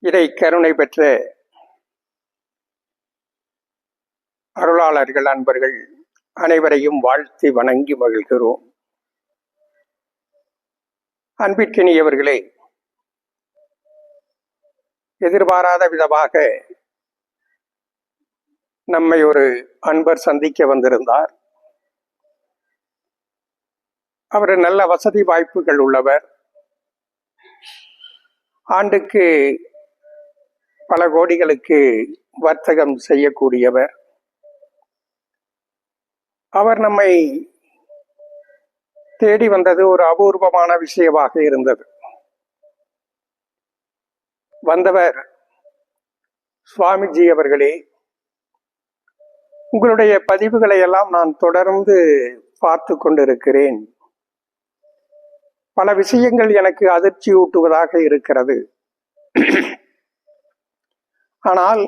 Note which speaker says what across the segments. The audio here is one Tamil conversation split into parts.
Speaker 1: இறை கருணை பெற்ற அருளாளர்கள் அன்பர்கள் அனைவரையும் வாழ்த்தி வணங்கி மகிழ்கிறோம். அன்பிற்கினியவர்களே, எதிர்பாராத விதமாக நம்மை ஒரு அன்பர் சந்திக்க வந்திருந்தார். அவர் நல்ல வசதி வாய்ப்புகள் உள்ளவர். ஆண்டுக்கு பல கோடிகளுக்கு வர்த்தகம் செய்யக்கூடியவர். அவர் நம்மை தேடி வந்தது ஒரு அபூர்வமான விஷயமாக இருந்தது. வந்தவர், சுவாமிஜி அவர்களே, உங்களுடைய பதிவுகளை எல்லாம் நான் தொடர்ந்து பார்த்து கொண்டிருக்கிறேன். பல விஷயங்கள் எனக்கு அதிர்ச்சி ஊட்டுவதாக இருக்கிறது. ஆனால்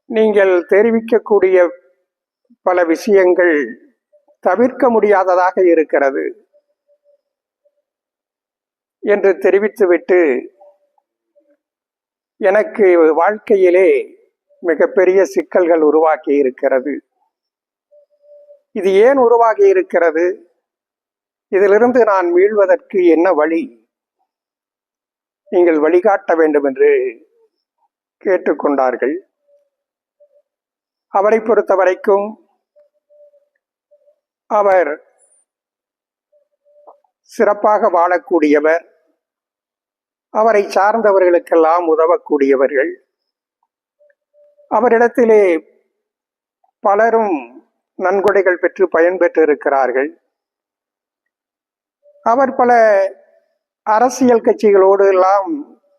Speaker 1: நீங்கள் தெரிவிக்கக்கூடிய பல விஷயங்கள் தவிர்க்க முடியாததாக இருக்கிறது என்று தெரிவித்துவிட்டு, எனக்கு வாழ்க்கையிலே மிகப்பெரிய சிக்கல்கள் உருவாக்கி இருக்கிறது. இது ஏன் உருவாகி இருக்கிறது? இதிலிருந்து நான் மீள்வதற்கு என்ன வழி? நீங்கள் வழிகாட்ட வேண்டும் என்று கேட்டுக்கொண்டார்கள். அவரை பொறுத்த வரைக்கும் அவர் சிறப்பாக வாழக்கூடியவர். அவரை சார்ந்தவர்களுக்கெல்லாம் உதவக்கூடியவர்கள். அவரிடத்திலே பலரும் நன்கொடைகள் பெற்று பயன்பெற்று இருக்கிறார்கள். அவர் பல அரசியல் கட்சிகளோடு எல்லாம்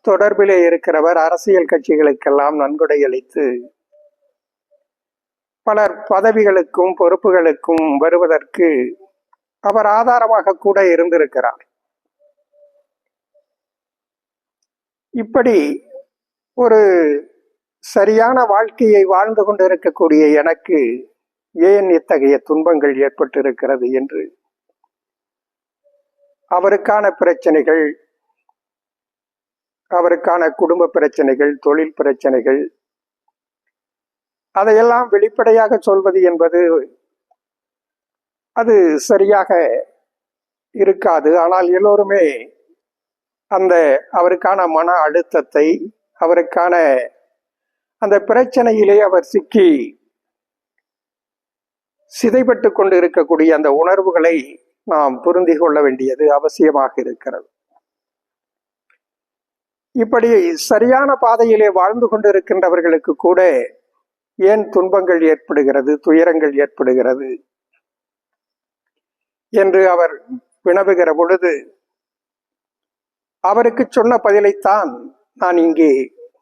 Speaker 1: தொடர்பிலே இருக்கிறவர். அரசியல் கட்சிகளுக்கெல்லாம் நன்கொடை அளித்து பலர் பதவிகளுக்கும் பொறுப்புகளுக்கும் வருவதற்கு அவர் ஆதாரமாக கூட இருந்திருக்கிறார். இப்படி ஒரு சரியான வாழ்க்கையை வாழ்ந்து கொண்டிருக்கக்கூடிய எனக்கு ஏன் இத்தகைய துன்பங்கள் ஏற்பட்டிருக்கிறது என்று அவருக்கான பிரச்சனைகள், அவருக்கான குடும்ப பிரச்சனைகள், தொழில் பிரச்சனைகள், அதையெல்லாம் வெளிப்படையாக சொல்வது என்பது அது சரியாக இருக்காது. ஆனால் எல்லோருமே அவருக்கான மன அழுத்தத்தை, அவருக்கான அந்த பிரச்சனையிலே அவர் சிக்கி சிதைப்பட்டு கொண்டு இருக்கக்கூடிய அந்த உணர்வுகளை நாம் புரிந்து கொள்ள வேண்டியது அவசியமாக இருக்கிறது. இப்படி சரியான பாதையிலே வாழ்ந்து கொண்டிருக்கின்றவர்களுக்கு கூட ஏன் துன்பங்கள் ஏற்படுகிறது, துயரங்கள் ஏற்படுகிறது என்று அவர் வினவுகிற பொழுது, அவருக்கு சொன்ன பதிலைத்தான் நான் இங்கே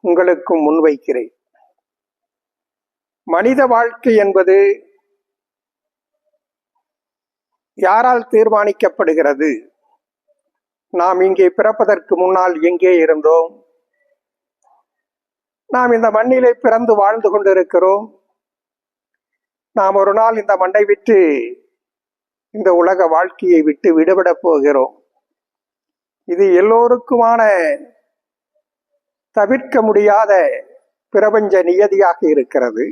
Speaker 1: உங்களுக்கும் முன்வைக்கிறேன். மனித வாழ்க்கை என்பது யாரால் தீர்மானிக்கப்படுகிறது? நாம் இங்கே பிறப்பதற்கு முன்னால் எங்கே இருந்தோம்? நாம் இந்த மண்ணிலே பிறந்து வாழ்ந்து கொண்டிருக்கிறோம். நாம் ஒரு நாள் இந்த மண்ணை விட்டு, இந்த உலக வாழ்க்கையை விட்டு விடுபட போகிறோம். இது எல்லோருக்குமான தவிர்க்க முடியாத பிரபஞ்ச நியதியாக இருக்கிறது.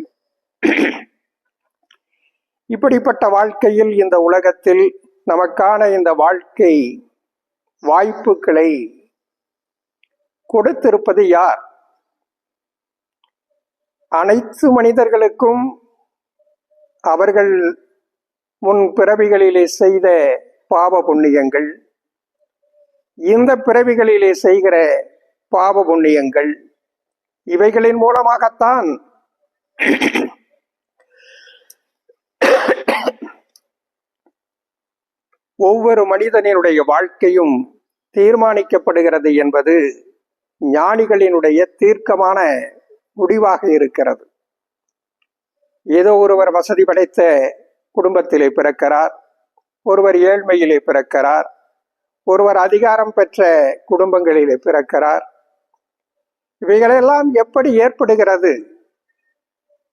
Speaker 1: இப்படிப்பட்ட வாழ்க்கையில், இந்த உலகத்தில் நமக்கான இந்த வாழ்க்கை வாய்ப்புகளை கொடுத்திருப்பது யார்? அனைத்து மனிதர்களுக்கும் அவர்கள் முன் பிறவிகளிலே செய்த பாவ புண்ணியங்கள், இந்த பிறவிகளிலே செய்கிற பாவ புண்ணியங்கள், இவைகளின் மூலமாகத்தான் ஒவ்வொரு மனிதனினுடைய வாழ்க்கையும் தீர்மானிக்கப்படுகிறது என்பது ஞானிகளினுடைய தீர்க்கமான முடிவாக இருக்கிறது. ஏதோ ஒருவர் வசதி படைத்த குடும்பத்திலே பிறக்கிறார், ஒருவர் ஏழ்மையிலே பிறக்கிறார், ஒருவர் அதிகாரம் பெற்ற குடும்பங்களிலே பிறக்கிறார். இவைகளெல்லாம் எப்படி ஏற்படுகிறது?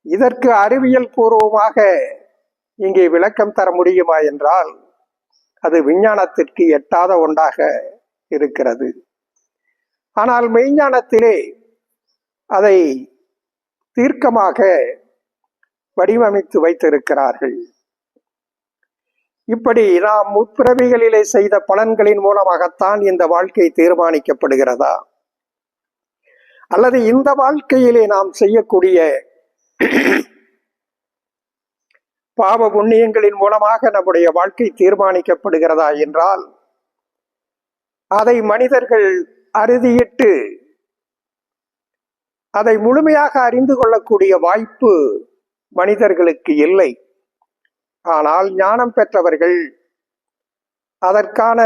Speaker 1: இதற்கு அறிவியல் பூர்வமாக இங்கே விளக்கம் தர முடியுமா என்றால் அது விஞ்ஞானத்திற்கு எட்டாத ஒன்றாக இருக்கிறது. ஆனால் மெய்ஞானத்திலே அதை தீர்க்கமாக வடிவமைத்து வைத்திருக்கிறார்கள். இப்படி நாம் முற்பிறவிகளிலே செய்த பலன்களின் மூலமாகத்தான் இந்த வாழ்க்கை தீர்மானிக்கப்படுகிறதா, அல்லது இந்த வாழ்க்கையிலே நாம் செய்யக்கூடிய பாவ புண்ணியங்களின் மூலமாக நம்முடைய வாழ்க்கை தீர்மானிக்கப்படுகிறதா என்றால், அதை மனிதர்கள் அறுதியிட்டு அதை முழுமையாக அறிந்து கொள்ளக்கூடிய வாய்ப்பு மனிதர்களுக்கு இல்லை. ஆனால் ஞானம் பெற்றவர்கள் அதற்கான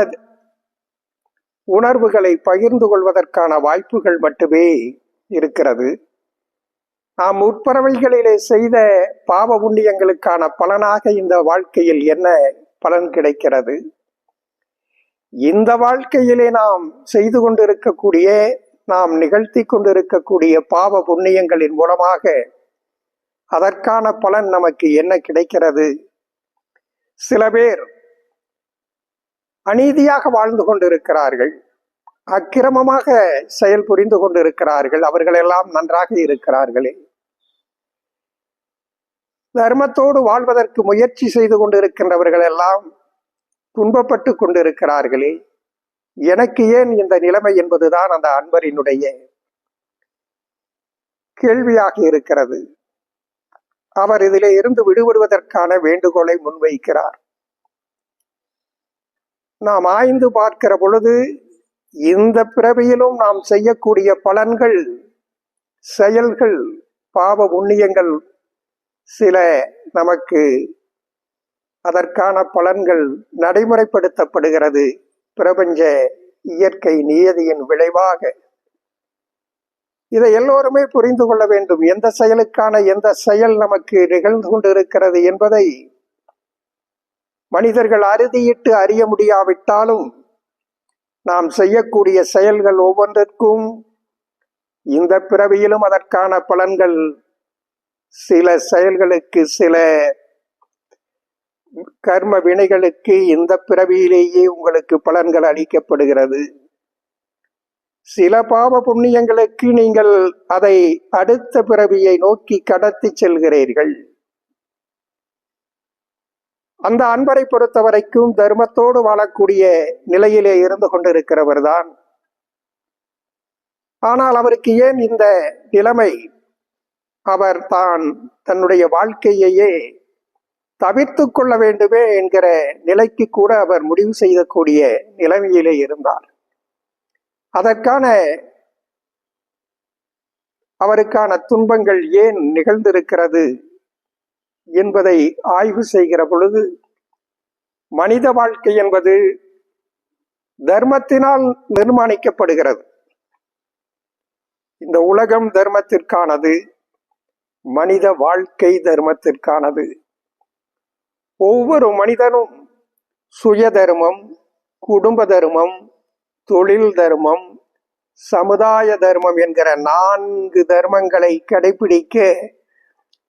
Speaker 1: உணர்வுகளை பகிர்ந்து கொள்வதற்கான வாய்ப்புகள் மட்டுமே இருக்கிறது. நாம் முற்பறவைகளிலே செய்த பாவ புண்ணியங்களுக்கான பலனாக இந்த வாழ்க்கையில் என்ன பலன் கிடைக்கிறது, இந்த வாழ்க்கையிலே நாம் செய்து கொண்டிருக்கக்கூடிய, நாம் நிகழ்த்தி கொண்டிருக்கக்கூடிய பாவ புண்ணியங்களின் மூலமாக அதற்கான பலன் நமக்கு என்ன கிடைக்கிறது. சில பேர் அநீதியாக வாழ்ந்து கொண்டிருக்கிறார்கள், அக்கிரமமாக செயல் புரிந்து கொண்டிருக்கிறார்கள், அவர்களெல்லாம் நன்றாக இருக்கிறார்களே. தர்மத்தோடு வாழ்வதற்கு முயற்சி செய்து கொண்டிருக்கின்றவர்கள் எல்லாம் துன்பப்பட்டு கொண்டிருக்கிறார்களே, எனக்கு ஏன் இந்த நிலைமை என்பதுதான் அந்த அன்பரினுடைய கேள்வியாக இருக்கிறது. அவர் இதிலே இருந்து விடுபடுவதற்கான வேண்டுகோளை முன்வைக்கிறார். நாம் ஆய்ந்து பார்க்கிற பொழுது இந்த பிறவியிலும் நாம் செய்யக்கூடிய பலன்கள், செயல்கள், பாவ புண்ணியங்கள் சில நமக்கு அதற்கான பலன்கள் நடைமுறைப்படுத்தப்படுகிறது. பிரபஞ்ச இயற்கை நியதியின் விளைவாக இதை எல்லோருமே புரிந்து கொள்ள வேண்டும். எந்த செயலுக்கான எந்த செயல் நமக்கு நிகழ்ந்து கொண்டிருக்கிறது என்பதை மனிதர்கள் அறுதியிட்டு அறிய முடியாவிட்டாலும், நாம் செய்யக்கூடிய செயல்கள் ஒவ்வொன்றிற்கும் இந்த பிறவியிலும் அதற்கான பலன்கள், சில செயல்களுக்கு, சில கர்ம வினைகளுக்கு இந்த பிறவியிலேயே உங்களுக்கு பலன்கள் அளிக்கப்படுகிறது. சில பாவ புண்ணியங்களுக்கு நீங்கள் அதை அடுத்த பிறவியை நோக்கி கடத்தி செல்கிறீர்கள். அந்த அன்பரை பொறுத்த வரைக்கும் தர்மத்தோடு வாழக்கூடிய நிலையிலே இருந்து கொண்டிருக்கிறவர் தான். ஆனால் அவருக்கு ஏன் இந்த நிலைமை? அவர் தான் தன்னுடைய வாழ்க்கையையே தவிர்த்து கொள்ள வேண்டுமே என்கிற நிலைக்கு கூட அவர் முடிவு செய்யக்கூடிய நிலைமையிலே இருந்தார். அதற்கான அவருக்கான துன்பங்கள் ஏன் நிகழ்ந்திருக்கிறது என்பதை ஆய்வு செய்கிற பொழுது, மனித வாழ்க்கை என்பது தர்மத்தினால் நிர்மாணிக்கப்படுகிறது. இந்த உலகம் தர்மத்திற்கானது, மனித வாழ்க்கை தர்மத்திற்கானது. ஒவ்வொரு மனிதனும் சுய தர்மம், குடும்ப தர்மம், தொழில் தர்மம், சமுதாய தர்மம் என்கிற 4 தர்மங்களை கடைபிடிக்க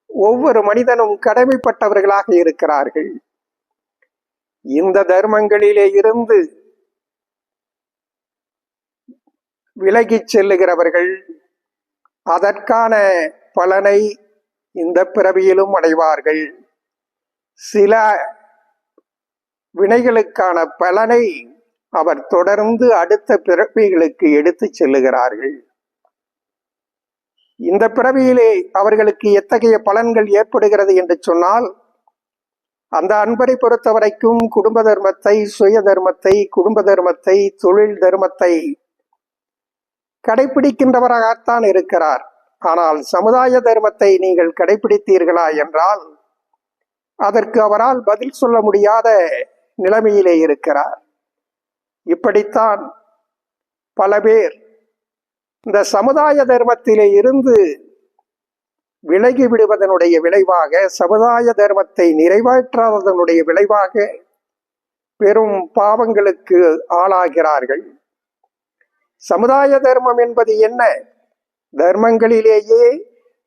Speaker 1: ஒவ்வொரு மனிதனும் கடமைப்பட்டவர்களாக இருக்கிறார்கள். இந்த தர்மங்களிலே இருந்து விலகிச் செல்லுகிறவர்கள் அதற்கான பலனை இந்த பிறவியிலும் அடைவார்கள். சில வினைகளுக்கான பலனை அவர் தொடர்ந்து அடுத்த பிறவிகளுக்கு எடுத்து செல்லுகிறார்கள். இந்த பிறவியிலே அவர்களுக்கு எத்தகைய பலன்கள் ஏற்படுகிறது என்று சொன்னால், அந்த அன்பரை பொறுத்த வரைக்கும் குடும்ப தர்மத்தை, சுய தர்மத்தை, குடும்ப தர்மத்தை, தொழில் தர்மத்தை கடைபிடிக்கின்றவராகத்தான் இருக்கிறார். ஆனால் சமுதாய தர்மத்தை நீங்கள் கடைபிடித்தீர்களா என்றால் அதற்கு அவரால் பதில் சொல்ல முடியாத நிலைமையிலே இருக்கிறார். இப்படித்தான் பல பேர் இந்த சமுதாய தர்மத்திலே இருந்து விலகி விடுவதனுடைய விளைவாக, சமுதாய தர்மத்தை நிறைவேற்றாததனுடைய விளைவாக பெரும் பாவங்களுக்கு ஆளாகிறார்கள். சமுதாய தர்மம் என்பது என்ன? தர்மங்களிலேயே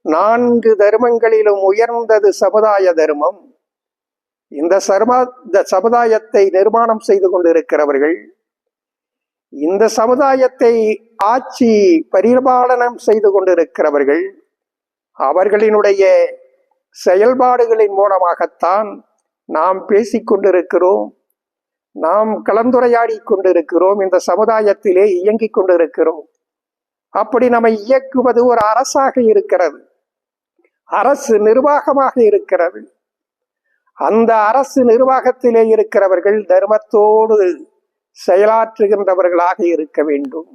Speaker 1: 4 தர்மங்களிலும் உயர்ந்தது சமுதாய தர்மம். இந்த சமுதாயத்தை நிர்மாணம் செய்து கொண்டிருக்கிறவர்கள் இந்த சமுதாயத்தை ஆட்சி பரிபாலனம் செய்து கொண்டிருக்கிறவர்கள் அவர்களினுடைய செயல்பாடுகளின் மூலமாகத்தான் நாம் பேசிக்கொண்டிருக்கிறோம், நாம் கலந்துரையாடி கொண்டிருக்கிறோம், இந்த சமுதாயத்திலே இயங்கிக் கொண்டிருக்கிறோம். அப்படி நம்மை இயக்குவது ஒரு அரசாக இருக்கிறது, அரசு நிர்வாகமாக இருக்கிறது. அந்த அரசு நிர்வாகத்திலே இருக்கிறவர்கள் தர்மத்தோடு செயலாற்றுகின்றவர்களாக இருக்க வேண்டும்.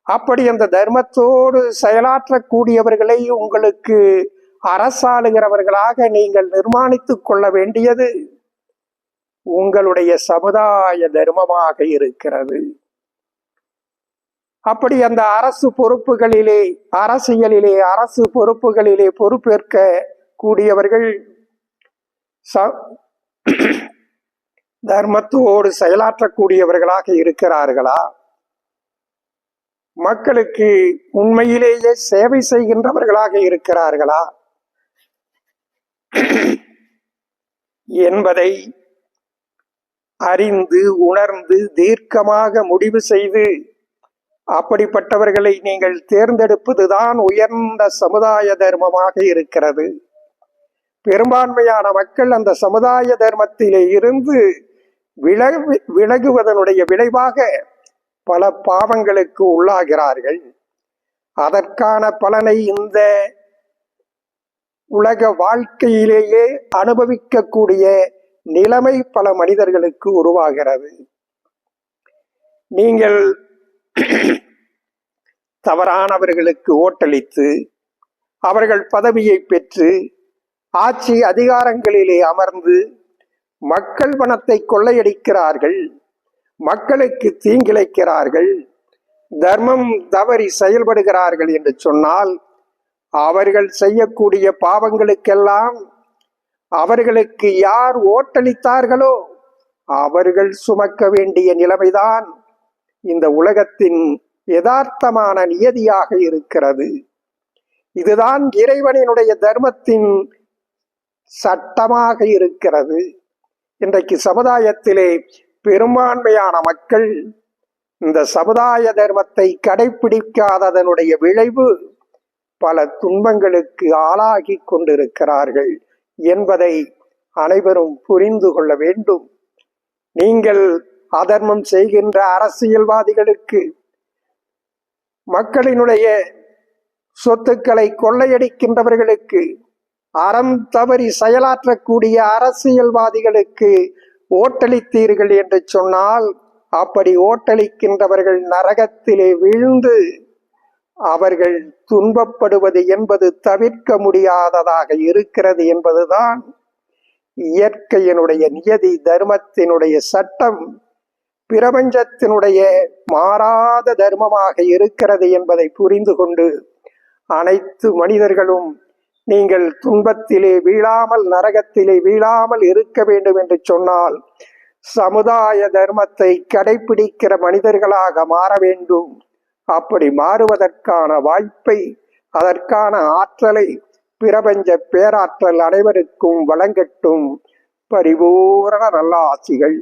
Speaker 1: அப்படி அந்த தர்மத்தோடு செயலாற்றக்கூடியவர்களை உங்களுக்கு அரசாளுகிறவர்களாக நீங்கள் நிர்மாணித்துக் கொள்ள வேண்டியது உங்களுடைய சமுதாய தர்மமாக இருக்கிறது. அப்படி அந்த அரசு பொறுப்புகளிலே, அரசியலிலே, அரசு பொறுப்புகளிலே பொறுப்பேற்க கூடியவர்கள் தர்மத்தோடு செயலாற்றக்கூடியவர்களாக இருக்கிறார்களா? மக்களுக்கு உண்மையிலேயே சேவை செய்கின்றவர்களாக இருக்கிறார்களா என்பதை அறிந்து உணர்ந்து தீர்க்கமாக முடிவு செய்து அப்படிப்பட்டவர்களை நீங்கள் தேர்ந்தெடுப்பதுதான் உயர்ந்த சமுதாய தர்மமாக இருக்கிறது. பெரும்பான்மையான மக்கள் அந்த சமுதாய தர்மத்திலே இருந்து விலகுவதனுடைய விளைவாக பல பாவங்களுக்கு உள்ளாகிறார்கள். அதற்கான பலனை இந்த உலக வாழ்க்கையிலேயே அனுபவிக்கக்கூடிய நிலைமை பல மனிதர்களுக்கு உருவாகிறது. நீங்கள் தவறானவர்களுக்கு ஓட்டளித்து அவர்கள் பதவியை பெற்று ஆட்சி அதிகாரங்களிலே அமர்ந்து மக்கள் பணத்தை கொள்ளையடிக்கிறார்கள், மக்களுக்கு தீங்கிழைக்கிறார்கள், தர்மம் தவறி செயல்படுகிறார்கள் என்று சொன்னால் அவர்கள் செய்யக்கூடிய பாவங்களுக்கெல்லாம் அவர்களுக்கு யார் ஓட்டளித்தார்களோ அவர்கள் சுமக்க வேண்டிய நிலைமைதான் இந்த உலகத்தின் யதார்த்தமான நியதியாக இருக்கிறது. இதுதான் இறைவனினுடைய தர்மத்தின் சட்டமாக இருக்கிறது. இன்றைக்கு சமுதாயத்திலே பெரும்பான்மையான மக்கள் இந்த சமுதாய தர்மத்தை கடைபிடிக்காததனுடைய விளைவு பல துன்பங்களுக்கு ஆளாகி கொண்டிருக்கிறார்கள் என்பதை அனைவரும் புரிந்து கொள்ள வேண்டும். நீங்கள் அதர்மம் செய்கின்ற அரசியல்வாதிகளுக்கு, மக்களினுடைய சொத்துக்களை கொள்ளையடிக்கின்றவர்களுக்கு, அறம் தவறி செயலாற்றக்கூடிய அரசியல்வாதிகளுக்கு ஓட்டளித்தீர்கள் என்று சொன்னால் அப்படி ஓட்டளிக்கின்றவர்கள் நரகத்திலே வீழ்ந்து அவர்கள் துன்பப்படுவது என்பது தவிர்க்க முடியாததாக இருக்கிறது என்பதுதான் இயற்கையினுடைய நியதி, தர்மத்தினுடைய சட்டம், பிரபஞ்சத்தினுடைய மாறாத தர்மமாக இருக்கிறது என்பதை புரிந்து கொண்டு அனைத்து மனிதர்களும் நீங்கள் துன்பத்திலே வீழாமல், நரகத்திலே வீழாமல் இருக்க வேண்டும் என்று சொன்னால் சமுதாய தர்மத்தை கடைபிடிக்கிற மனிதர்களாக மாற வேண்டும். அப்படி மாறுவதற்கான வாய்ப்பை, அதற்கான ஆற்றலை பிரபஞ்ச பேராற்றல் அனைவருக்கும் வழங்கட்டும். பரிபூரண நல்ல ஆசிகள்.